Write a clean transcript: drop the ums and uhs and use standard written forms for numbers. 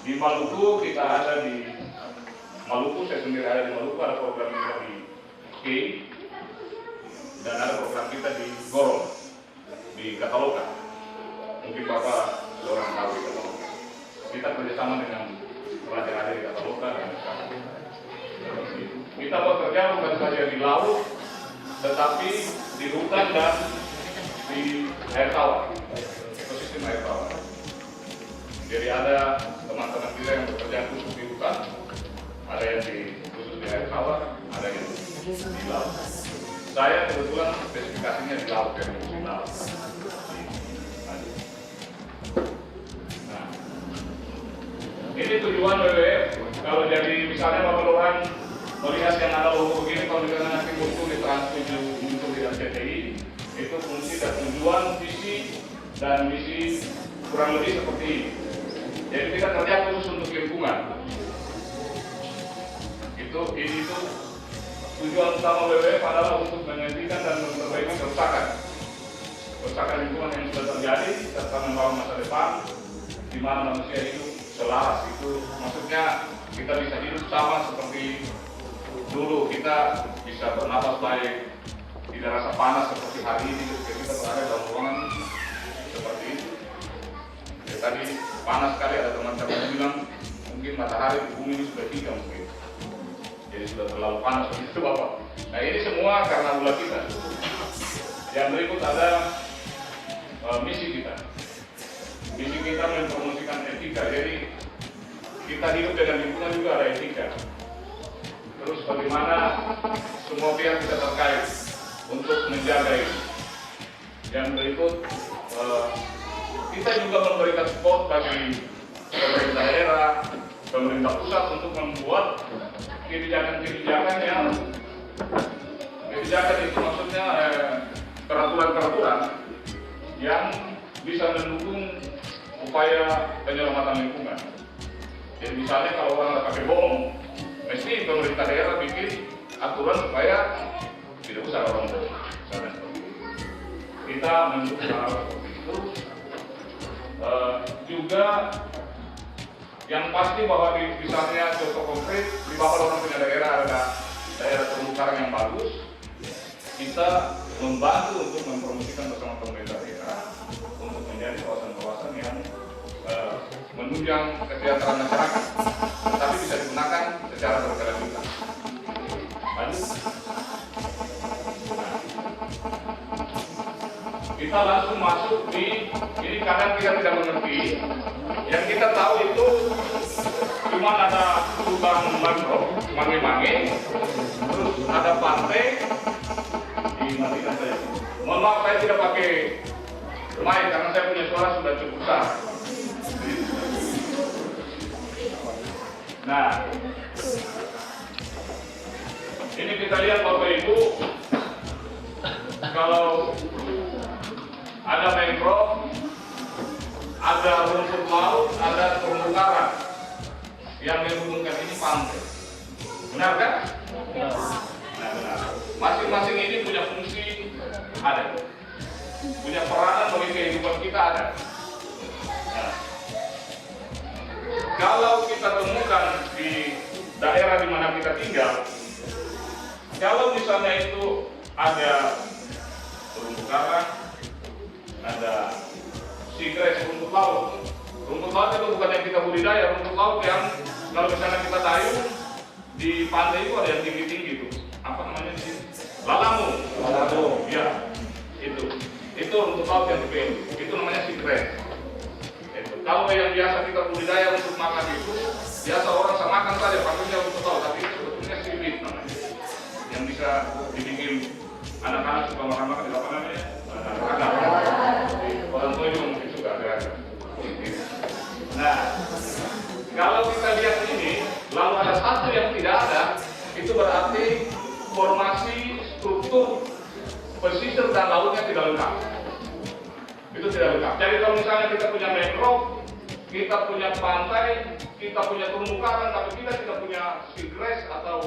Di Maluku kita ada di Maluku, saya sendiri ada di Maluku, ada program kita di Kei, dan ada program kita di Gorong, di Kataloka. Mungkin Bapak seorang tahu di Kataloka. Kita kerjasama dengan raja-raja di Kataloka dan kita bekerja bukan saja di laut, tetapi di hutan dan di air tawar, ekosistem air tawar. Jadi ada teman-teman kita yang bekerja khusus di hutan, ada yang khusus di air tawar, ada yang di laut. Saya kebetulan spesifikasinya di laut, ya, di laut. Nah, ini tujuan WWF. Kalau jadi misalnya Bapak Lurah melihat yang ada logo begini, kalau misalnya nanti muncul di Trans 7, muncul di RCTI, itu fungsi dan tujuan, visi dan misi kurang lebih seperti ini. Jadi kita kerja khusus untuk lingkungan. Ini tujuan utama WWF adalah untuk menghentikan dan memperbaiki kerusakan lingkungan yang sudah terjadi serta membangun masa depan di mana manusia hidup selaras. Itu maksudnya kita bisa hidup sama seperti dulu, kita bisa bernapas baik, tidak rasa panas seperti hari ini ketika kita berada dalam ruangan seperti itu. Ya, tadi panas sekali, ada teman-teman yang bilang mungkin matahari di bumi ini sudah tiga mungkin, jadi sudah terlalu panas begitu Bapak. Nah ini semua karena ulah kita. Yang berikut ada misi kita. Misi kita mempromosikan etika. Jadi kita hidup dengan lingkungan juga ada etika. Terus bagaimana semua pihak bisa terkait untuk menjaga ini. Yang berikut kita juga memberikan support bagi pemerintah daerah, pemerintah pusat untuk membuat kebijakan-kebijakan itu maksudnya peraturan-peraturan yang bisa mendukung upaya penyelamatan lingkungan. Jadi misalnya kalau orang nggak pakai bom, mesti pemerintah daerah bikin aturan supaya tidak usah orang bom. Kita mendukung hal seperti itu. Juga yang pasti bahwa misalnya contoh konkret di Bapak orang punya daerah ada daerah terumbu karang yang bagus, kita membantu untuk mempromosikan bersama pemerintah daerah untuk menjadi kawasan-kawasan yang menunjang kesejahteraan masyarakat, tetapi bisa digunakan secara berkelanjutan. Lanjut. Kita langsung masuk di ini, kadang kita tidak mengerti. Yang kita tahu itu cuma ada hutan mangrove, mangi-mangi, terus ada pantai di Madinah saja. Mohon maaf saya tidak pakai mic karena saya punya suara sudah cukup besar. Nah, ini kita lihat Bapak Ibu, kalau ada mangrove, ada rumput laut, ada terumbu karang yang menghubungkan ini pantai. Benar kan? Nah, benar. Masing-masing ini punya fungsi ada, punya peranan bagi kehidupan kita ada. Nah, kalau kita temukan di daerah di mana kita tinggal, kalau misalnya itu ada terumbu karang, ada seagrass, rumput laut. Rumput laut itu bukan yang kita budidaya, rumput laut yang kalau misalnya kita dayung di pantai itu ada yang tinggi-tinggi itu. Apa namanya di sini? Lalamu. Ya, itu rumput laut yang dipilih. Itu namanya seagrass. Kalau yang biasa kita budidaya untuk makan itu, biasa orang sama makan saja, pakainya rumput laut, tapi itu sebetulnya seaweed namanya. Yang bisa dibikin anak-anak suka makan-makan di apa namanya? Orang tua juga mungkin suka agak-agak. Nah, kalau kita lihat ini, lalu ada satu yang tidak ada, itu berarti formasi struktur pesisir dan lautnya tidak lengkap. Itu tidak lengkap. Jadi kalau misalnya kita punya mangrove, kita punya pantai, kita punya terumbu karang, tapi kita tidak punya seagrass atau